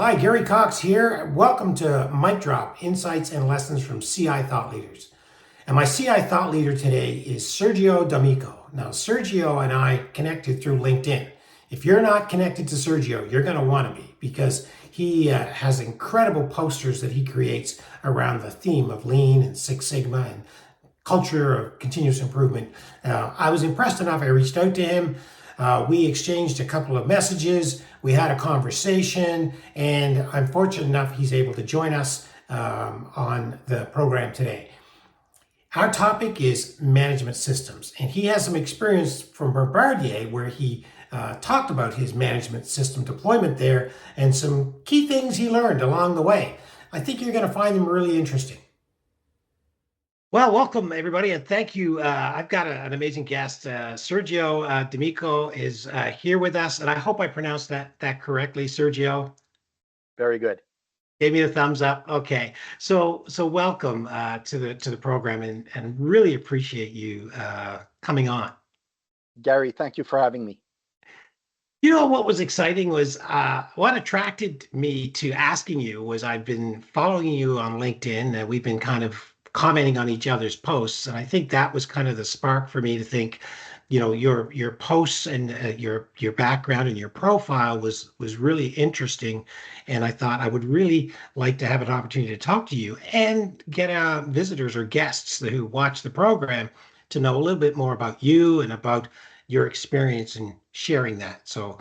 Hi, Gary Cox here. Welcome to Mic Drop, Insights and Lessons from CI Thought Leaders. And my CI thought leader today is Sergio D'Amico. Now, Sergio and I connected through LinkedIn. If you're not connected to Sergio, you're going to want to be, because he has incredible posters that he creates around the theme of lean and Six Sigma and culture of continuous improvement. I was impressed enough, I reached out to him. We exchanged a couple of messages, we had a conversation, and I'm fortunate enough he's able to join us on the program today. Our topic is management systems, and he has some experience from Bombardier where he talked about his management system deployment there and some key things he learned along the way. I think you're going to find them really interesting. Well, welcome everybody, and thank you. I've got an amazing guest. Sergio D'Amico is here with us, and I hope I pronounced that correctly. Sergio, very good. Gave me the thumbs up. Okay, so welcome to the program, and really appreciate you coming on. Gary, thank you for having me. You know, what was exciting was what attracted me to asking you was I've been following you on LinkedIn. We've been kind of commenting on each other's posts, and I think that was kind of the spark for me to think, you know, your posts and your background and your profile was really interesting, and I thought I would really like to have an opportunity to talk to you and get visitors or guests who watch the program to know a little bit more about you and about your experience in sharing that. So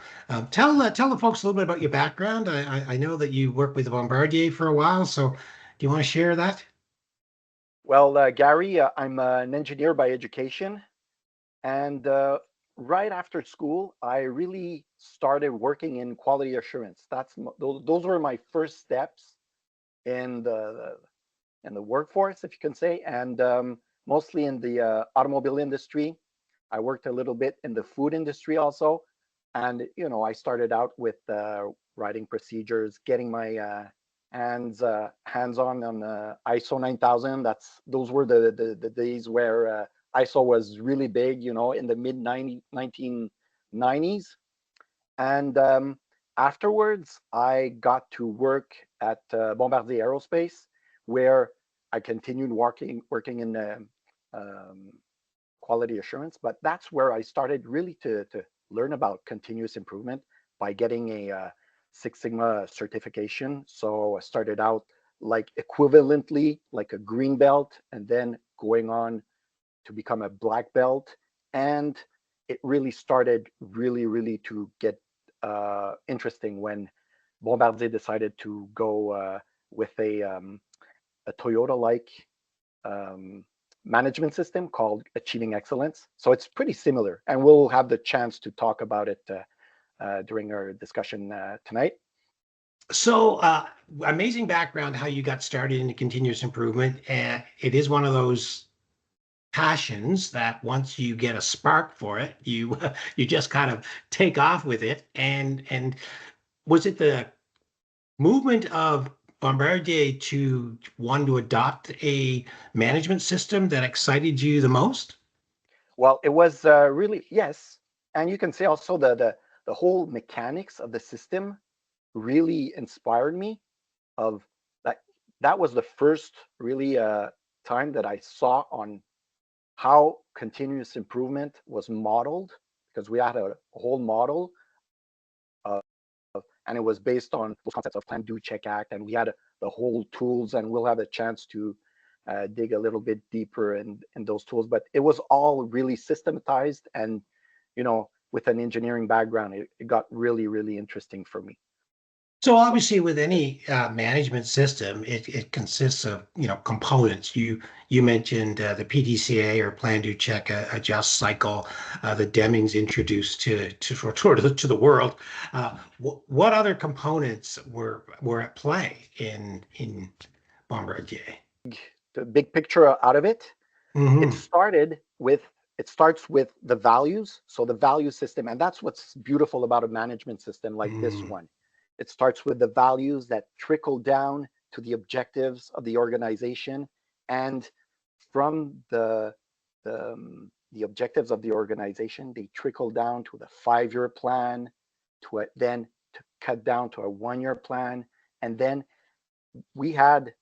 tell the folks a little bit about your background. I know that you worked with Bombardier for a while, so do you want to share that? Well, Gary, I'm an engineer by education, and right after school, I really started working in quality assurance. Those were my first steps in the workforce, if you can say, and mostly in the automobile industry. I worked a little bit in the food industry also, and I started out with writing procedures, getting my hands-on ISO 9000. Those were the days where ISO was really big, in the mid 1990s. And afterwards, I got to work at Bombardier Aerospace, where I continued working in quality assurance. But that's where I started really to learn about continuous improvement by getting a Six Sigma certification. So I started out like equivalently like a green belt, and then going on to become a black belt. And it really started really to get interesting when Bombardier decided to go with a Toyota-like management system called Achieving Excellence. So it's pretty similar, and we'll have the chance to talk about it during our discussion tonight. So amazing background, how you got started into continuous improvement. And it is one of those passions that once you get a spark for it, you just kind of take off with it. And was it the movement of Bombardier to want to adopt a management system that excited you the most? Well, it was really, yes. And you can say also the whole mechanics of the system really inspired me. Of that was the first really time that I saw on how continuous improvement was modeled, because we had a whole model and it was based on those concepts of plan, do, check, act, and we had the whole tools, and we'll have a chance to dig a little bit deeper in those tools. But it was all really systematized, and with an engineering background, it got really interesting for me. So obviously, with any management system, it consists of components. You mentioned the PDCA, or plan, do, check, adjust cycle. The Deming's introduced to the world. What other components were at play in Bombardier? The big picture out of it, Mm-hmm. it starts with the values. So the value system, and that's what's beautiful about a management system like this one. It starts with the values that trickle down to the objectives of the organization, and from the objectives of the organization, they trickle down to the 5-year plan, then to cut down to a 1-year plan, And then we had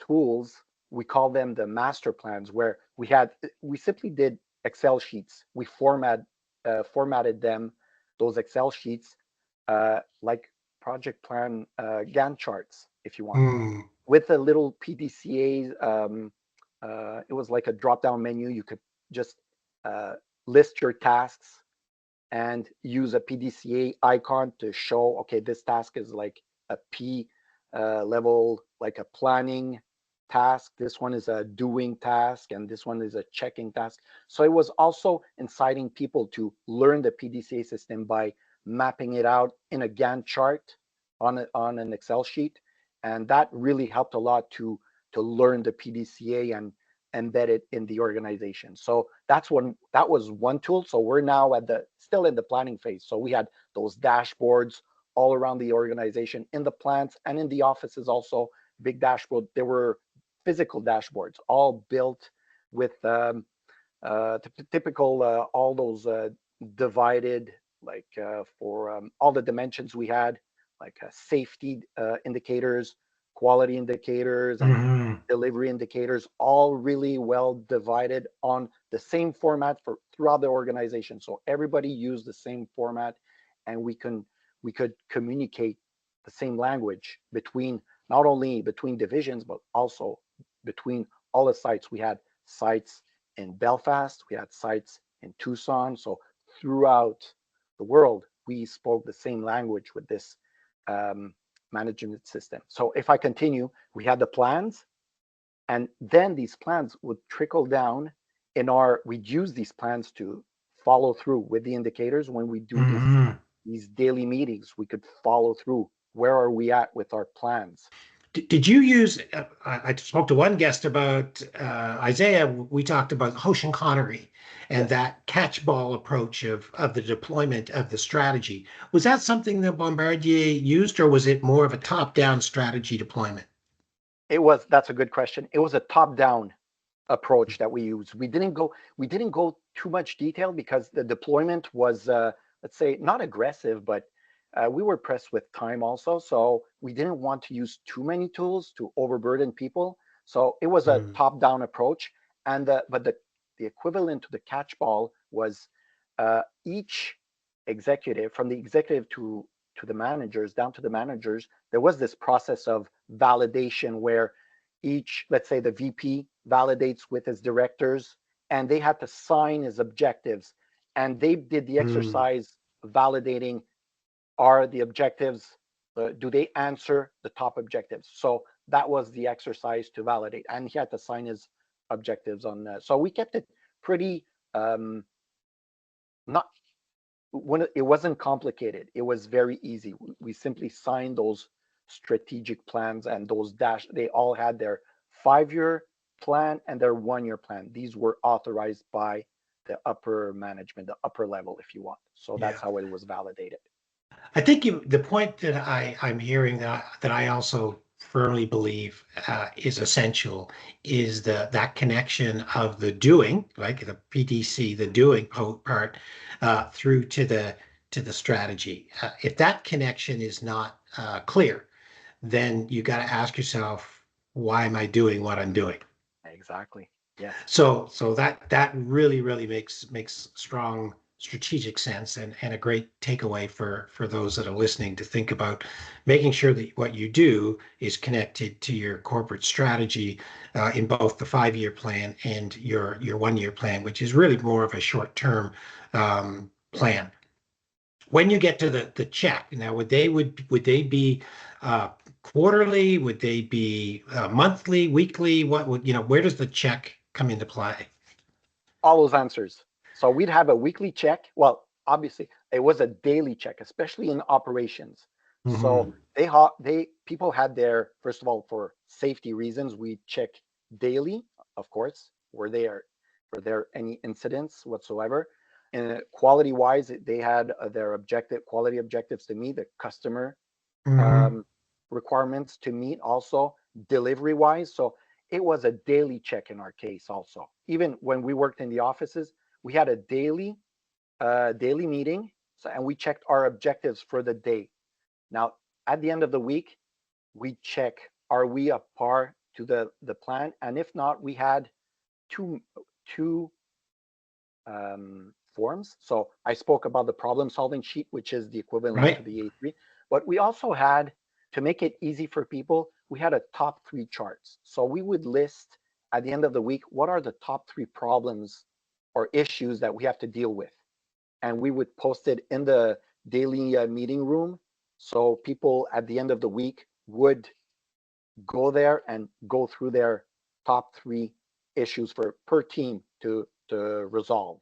tools, we call them the master plans, where we simply did Excel sheets. We formatted them, those Excel sheets, like project plan Gantt charts, if you want, Mm. with a little PDCA. It was like a drop-down menu. You could just list your tasks and use a PDCA icon to show, okay, this task is like a P level, like a planning task. This one is a doing task, and this one is a checking task. So it was also inciting people to learn the PDCA system by mapping it out in a Gantt chart on an Excel sheet, and that really helped a lot to learn the PDCA and embed it in the organization. So that was one tool. So we're now still in the planning phase. So we had those dashboards all around the organization, in the plants and in the offices also, big dashboard. There were physical dashboards, all built with typical, all those divided, like for all the dimensions we had, like safety indicators, quality indicators, and Hmm. delivery indicators, all really well divided on the same format for throughout the organization. So everybody used the same format, and we could communicate the same language between, not only between divisions, but also between all the sites. We had sites in Belfast, we had sites in Tucson. So throughout the world, we spoke the same language with this um, management system. So if I continue, we had the plans, and then these plans would trickle down we'd use these plans to follow through with the indicators. When we do Hmm. these daily meetings, we could follow through. Where are we at with our plans? Did you use? I spoke to one guest about Isaiah. We talked about Hoshin Connery and Yes. that catch-ball approach of the deployment of the strategy. Was that something that Bombardier used, or was it more of a top-down strategy deployment? That's a good question. It was a top-down approach that we used. We didn't go too much detail because the deployment was, let's say, not aggressive, but we were pressed with time also. So we didn't want to use too many tools to overburden people. So it was a Mm. top-down approach. But the equivalent to the catch-ball was each executive, from the executive to the managers, down to the managers, there was this process of validation where each, let's say the VP validates with his directors, and they had to sign his objectives. And they did the Mm. exercise validating, are the objectives, do they answer the top objectives? So that was the exercise to validate. And he had to sign his objectives on. So we kept it pretty, not when it wasn't complicated. It was very easy. We simply signed those strategic plans, and they all had their 5-year plan and their 1-year plan. These were authorized by the upper management, the upper level, if you want. So Yeah. that's how it was validated. I think the point that I'm hearing that I also firmly believe is essential is that connection of the doing, like the PDC, the doing part, through to the strategy. If that connection is not clear, then you got to ask yourself, why am I doing what I'm doing? Exactly. Yes. So that really makes strong strategic sense and a great takeaway for those that are listening to think about making sure that what you do is connected to your corporate strategy in both the 5-year plan and your 1-year plan, which is really more of a short-term plan. When you get to the check, now would they be uh, quarterly? Would they be monthly, weekly? What would, where does the check come into play? All those answers. So we'd have a weekly check. Well, obviously, it was a daily check, especially in operations. So Hmm. they people had their, first of all, for safety reasons, we check daily, of course, were there any incidents whatsoever. And quality wise, they had their quality objectives to meet, the customer Hmm. um, requirements to meet, also delivery wise. So it was a daily check in our case also. Even when we worked in the offices, we had a daily meeting. So, and we checked our objectives for the day. Now, at the end of the week, we check, are we up par to the plan? And if not, we had two forms. So I spoke about the problem solving sheet, which is the equivalent Right. to the A3, but we also had, to make it easy for people, we had a top 3 charts. So we would list at the end of the week, what are the top 3 problems or issues that we have to deal with? And we would post it in the daily meeting room. So people at the end of the week would go there and go through their top 3 issues per team to resolve.